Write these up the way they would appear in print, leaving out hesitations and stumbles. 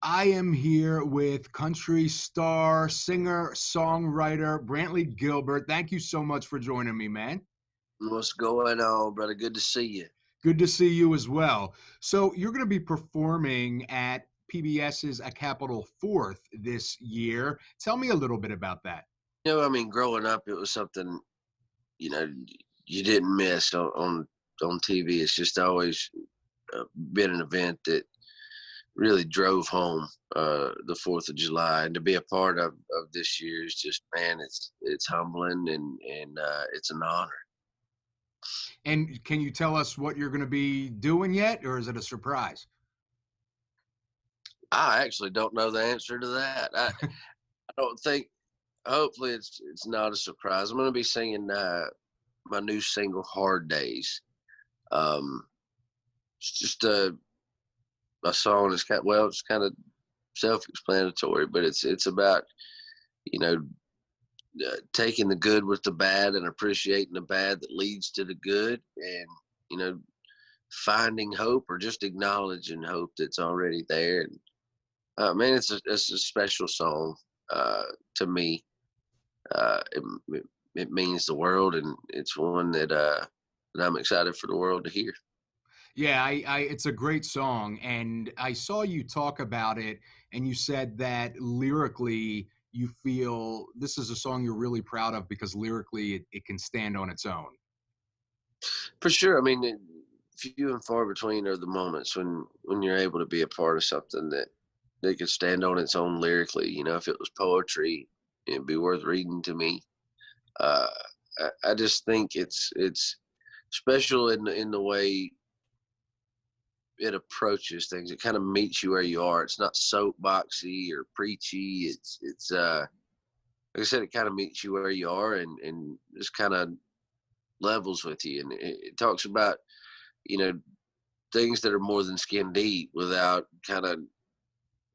I am here with country star, singer, songwriter, Brantley Gilbert. Thank you so much for joining me, man. What's going on, brother? Good to see you. Good to see you as well. So you're going to be performing at PBS's A Capitol Fourth this year. Tell me a little bit about that. Growing up, it was something, you didn't miss on TV. It's just always been an event that really drove home the 4th of July. And to be a part of this year is just, man, it's humbling and it's an honor. And can you tell us what you're going to be doing yet, or is it a surprise? I actually don't know the answer to that. I don't think. Hopefully, it's not a surprise. I'm going to be singing my new single, "Hard Days." It's just a song that's it's kind of self-explanatory, but it's about taking the good with the bad and appreciating the bad that leads to the good, and finding hope or just acknowledging hope that's already there. And man, it's a special song to me. It means the world, and it's one that I'm excited for the world to hear. Yeah, it's a great song, and I saw you talk about it, and you said that lyrically you feel this is a song you're really proud of because lyrically it can stand on its own. For sure. Few and far between are the moments when you're able to be a part of something that could stand on its own lyrically. If it was poetry, it'd be worth reading to me. I just think it's special in the way it approaches things. It kind of meets you where you are. It's not soapboxy or preachy. It's like I said, it kind of meets you where you are and just kind of levels with you. And it talks about, things that are more than skin deep without kind of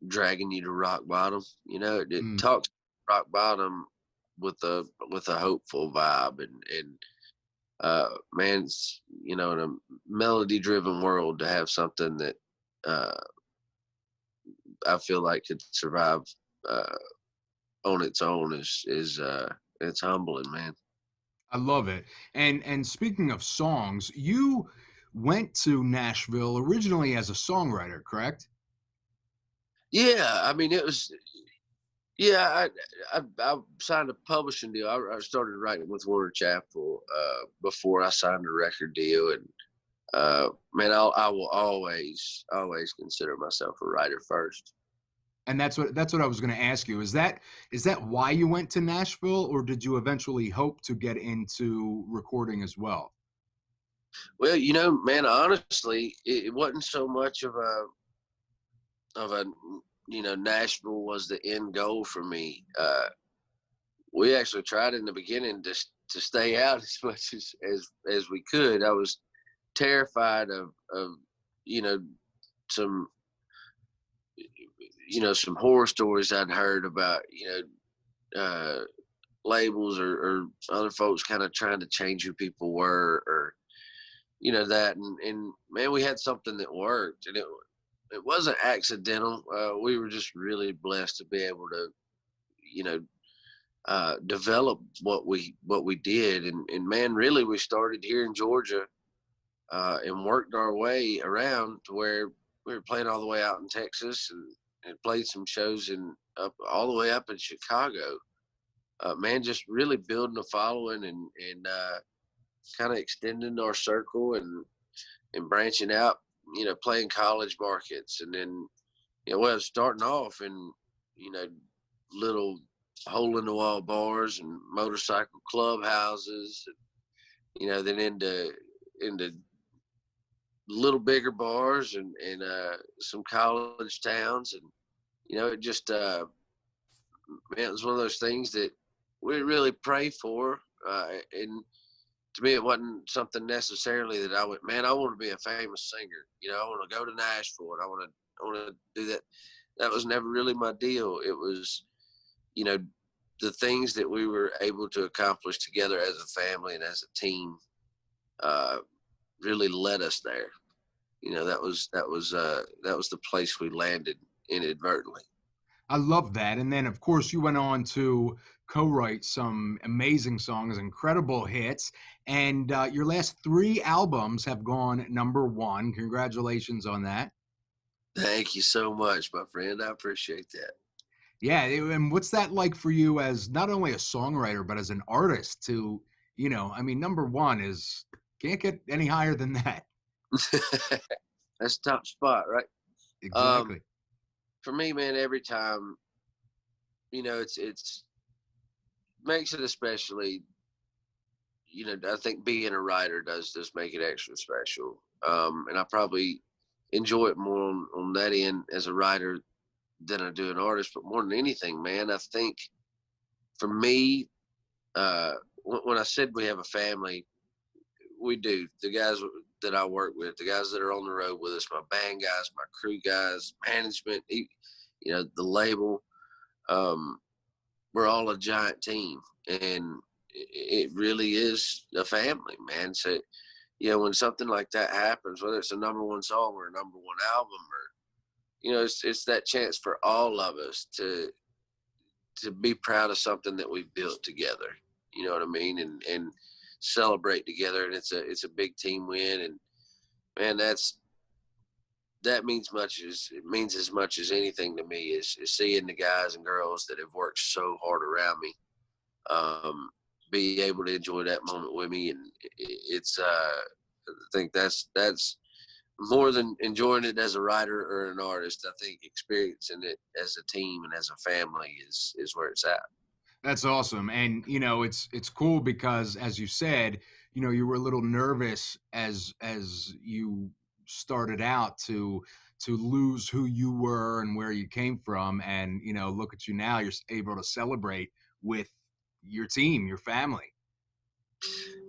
dragging you to rock bottom. It talks rock bottom with a hopeful vibe and man, it's, in a melody driven world, to have something that I feel like could survive on its own is it's humbling, man. I love it. And speaking of songs, you went to Nashville originally as a songwriter, correct? Yeah, it was. Yeah, I signed a publishing deal. I started writing with Warner Chappell before I signed a record deal, and man, I will always consider myself a writer first. And that's what I was going to ask you. Is that why you went to Nashville, or did you eventually hope to get into recording as well? Well, man, honestly, it wasn't so much of a Nashville was the end goal for me. We actually tried in the beginning to stay out as much as we could. I was terrified of some some horror stories I'd heard about labels or other folks kind of trying to change who people were, or that, and man, we had something that worked, and it wasn't accidental. We were just really blessed to be able to develop what we did, and man, really, we started here in Georgia and worked our way around to where we were playing all the way out in Texas, and played some shows up all the way up in Chicago. Man, just really building a following and kind of extending our circle and branching out, playing college markets, and then, starting off in, little hole in the wall bars and motorcycle clubhouses, and, then into little bigger bars and some college towns, and it just man, it was one of those things that we really pray for, and to me, it wasn't something necessarily that I went, man, I want to be a famous singer. I want to go to Nashville and I want to do that. That was never really my deal. It was, the things that we were able to accomplish together as a family and as a team really led us there. That was the place we landed inadvertently. I love that. And then, of course, you went on to co-write some amazing songs, incredible hits, and your last 3 albums have gone #1. Congratulations on that. Thank you so much, my friend. I appreciate that. Yeah, and what's that like for you as not only a songwriter but as an artist to, I mean, #1 is can't get any higher than that. That's top spot, right? Um, Exactly. for me, man, every time, it's makes it especially, I think being a writer does make it extra special. And I probably enjoy it more on that end as a writer than I do an artist. But more than anything, man, I think for me, when I said we have a family, we do. The guys that I work with, the guys that are on the road with us, my band guys, my crew guys, management, the label, we're all a giant team, and it really is a family, man. So, when something like that happens, whether it's a #1 song or a #1 album, or it's that chance for all of us to be proud of something that we built together. You know what I mean? And celebrate together, and it's a big team win, and man, that means as much as anything to me is seeing the guys and girls that have worked so hard around me be able to enjoy that moment with me. And it's I think that's more than enjoying it as a writer or an artist. I think experiencing it as a team and as a family is where it's at. That's awesome. And it's cool because as you said, you were a little nervous as you started out to lose who you were and where you came from. And look at you now, you're able to celebrate with your team, your family.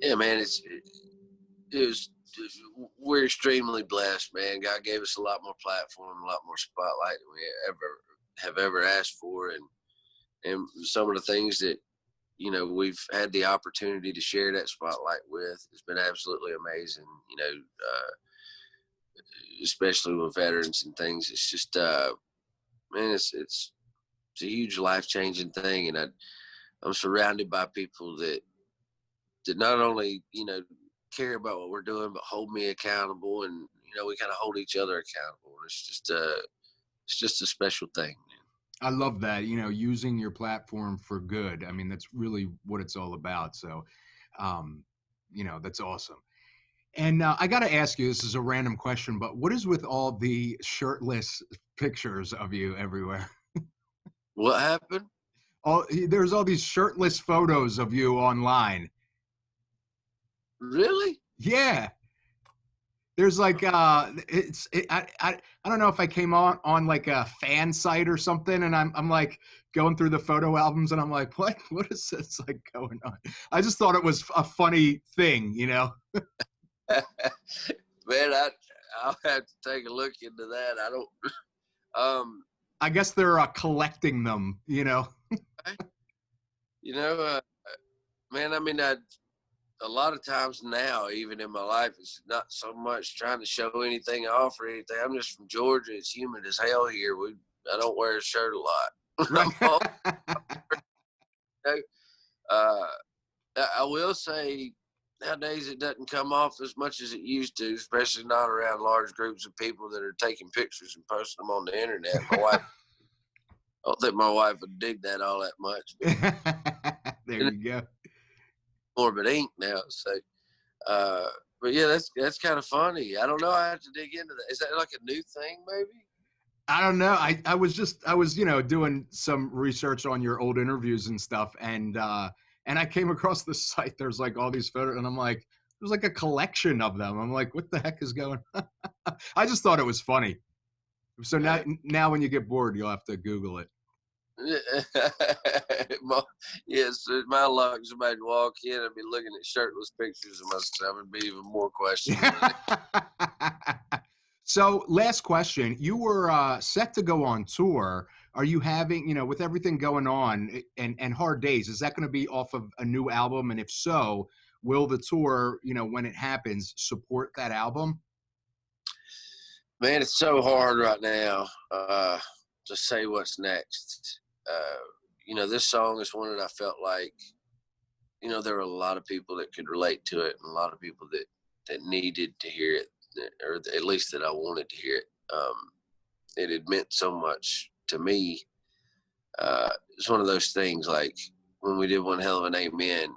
Yeah, man, it was we're extremely blessed, man. God gave us a lot more platform, a lot more spotlight than we ever asked for, and some of the things that we've had the opportunity to share that spotlight with has been absolutely amazing. Especially with veterans and things, it's just man, it's a huge life changing thing, and I'm surrounded by people that not only care about what we're doing, but hold me accountable, and we kind of hold each other accountable. And it's just a special thing. I love that, using your platform for good. I mean, that's really what it's all about. So, that's awesome. And I got to ask you, this is a random question, but what is with all the shirtless pictures of you everywhere? What happened? There's all these shirtless photos of you online. Really? Yeah. There's like I don't know if I came on like a fan site or something, and I'm like going through the photo albums, and I'm like, what is this like going on? I just thought it was a funny thing, Man, I'll have to take a look into that. I don't. I guess they're collecting them, Man, I mean, a lot of times now, even in my life, it's not so much trying to show anything off or anything. I'm just from Georgia. It's humid as hell here. I don't wear a shirt a lot. Right. uh, I will say nowadays it doesn't come off as much as it used to, especially not around large groups of people that are taking pictures and posting them on the internet. I don't think my wife would dig that all that much. There you go. Morbid ink now, so but yeah, that's kind of funny. I don't know, I have to dig into that. Is that like a new thing maybe? I don't know. I was doing some research on your old interviews and stuff, and I came across this site. There's like all these photos, and I'm like, there's like a collection of them. I'm like, what the heck is going on? I just thought it was funny. So now when you get bored, you'll have to Google it. Yes, my luck, somebody walk in and be looking at shirtless pictures of myself and be even more questionable. So last question, you were set to go on tour. Are you having, with everything going on and Hard Days, is that going to be off of a new album? And if so, will the tour, when it happens, support that album? Man, it's so hard right now. say what's next. This song is one that I felt like, there were a lot of people that could relate to it, and a lot of people that needed to hear it, or at least that I wanted to hear it. It had meant so much to me. It's one of those things, like when we did One Hell of an Amen,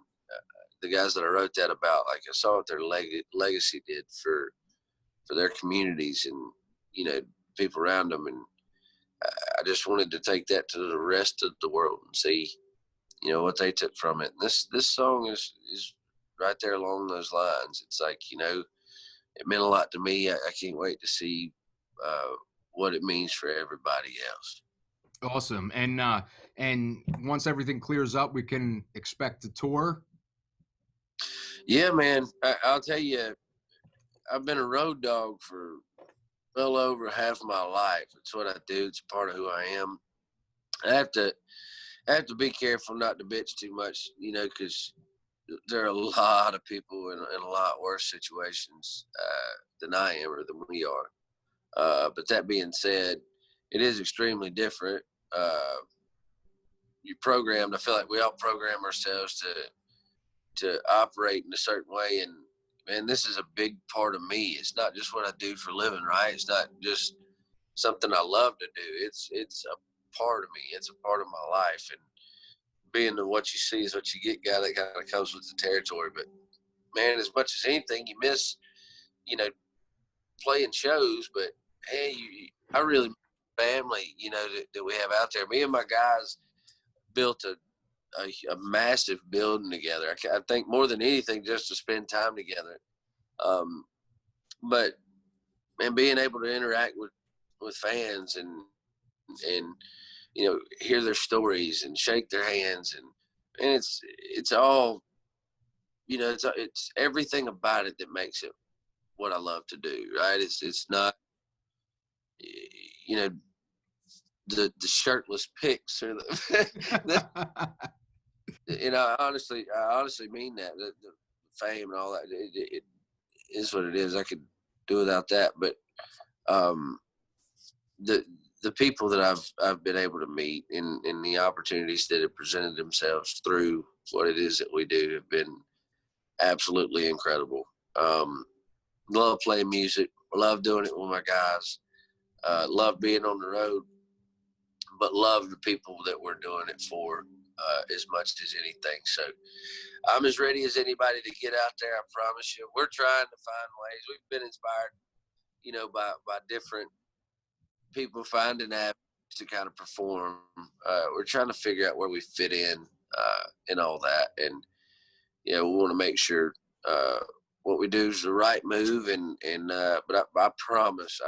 the guys that I wrote that about, like I saw what their legacy did for their communities and, people around them. And I just wanted to take that to the rest of the world and see, what they took from it. And this song is right there along those lines. It's like, it meant a lot to me. I can't wait to see what it means for everybody else. Awesome. And once everything clears up, we can expect a tour. Yeah, man. I'll tell you, I've been a road dog for well over half of my life. It's what I do. It's part of who I am. I have to be careful not to bitch too much, because there are a lot of people in a lot worse situations than I am or than we are. But that being said, it is extremely different. You're programmed. I feel like we all program ourselves to operate in a certain way, and man, this is a big part of me. It's not just what I do for a living, right? It's not just something I love to do. It's a part of me. It's a part of my life, and being that what you see is what you get, guy, that kind of comes with the territory. But man, as much as anything, you miss, playing shows. But hey, I really miss family, that we have out there. Me and my guys built a massive building together. I think more than anything, just to spend time together. But man, being able to interact with fans and hear their stories and shake their hands, and it's all, it's everything about it that makes it what I love to do, right? It's not, the shirtless pics or I honestly mean that. The fame and all that, it is what it is. I could do without that, but the people that I've been able to meet and the opportunities that have presented themselves through what it is that we do have been absolutely incredible. Love playing music, love doing it with my guys, love being on the road, but love the people that we're doing it for as much as anything. So I'm as ready as anybody to get out there. I promise you. We're trying to find ways. We've been inspired, by different people finding avenues to kind of perform. We're trying to figure out where we fit in and all that. And we want to make sure what we do is the right move. But I promise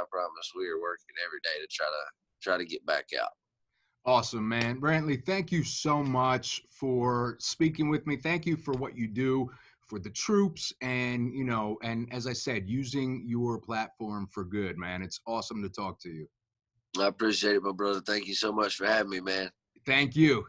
we are working every day to try to get back out. Awesome, man. Brantley, thank you so much for speaking with me. Thank you for what you do for the troops and, and as I said, using your platform for good, man. It's awesome to talk to you. I appreciate it, my brother. Thank you so much for having me, man. Thank you.